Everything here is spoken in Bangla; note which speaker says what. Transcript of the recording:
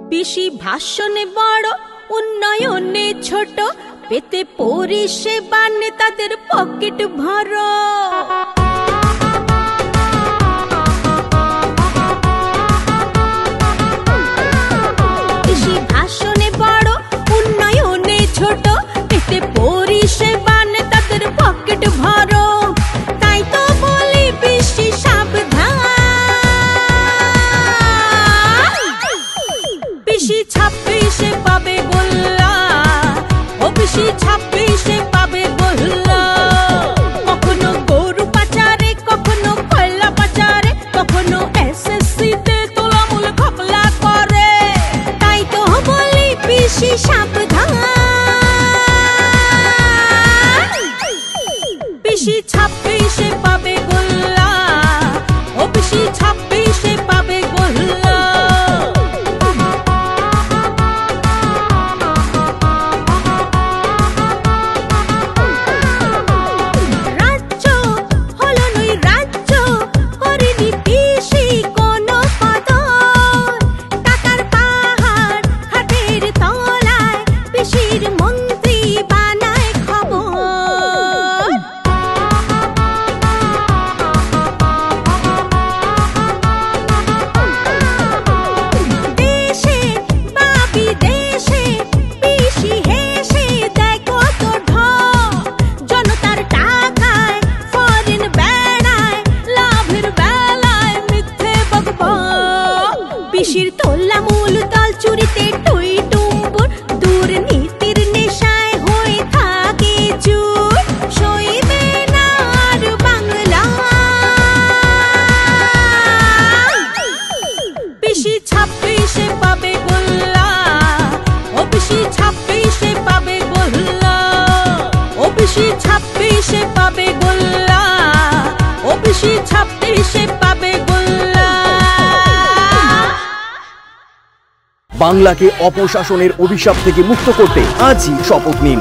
Speaker 1: পিসি ভাষণে বড়, উন্নয়নে ছোট, পেতে পরিষেবা নেতাদের পকেট ভরো। পিসি ভাষণে বড়, উন্নয়নে ছোট, পেতে পরিষেবা নেতাদের পকেট ভরো। তাই তো বলি পিসি সাবধান, পিসি 26-এ পাবে গোল্লা, ও পিসি 26-এ পাবে গোল্লা। কখনো গরু পাচারে, কখনো কয়লা পাচারে, কখনো SSC-তে তোলামূল ঘপলা করে। তাই তো বলি পিসি সাবধান, পিসি 26-এ পাবে গোল্লা, ও পিসি 26-এ পাবে গোল্লা। পিসির তোলামূল দল চুরিতে টুই টুম্বুর, দুর্নীতির নেশায় হয়ে থাকে চুর। সইবে না আর বাংলা, পিসি 26-এ পাবে গোল্লা, ও পিসি 26-এ পাবে গোল্লা, ও পিসি 26-এ পাবে গোল্লা, ও পিসি 26-এ পাবে গোল্লা।
Speaker 2: বাংলাকে অপশাসনের অভিশাপ থেকে মুক্ত করতে আজই শপথ নিন।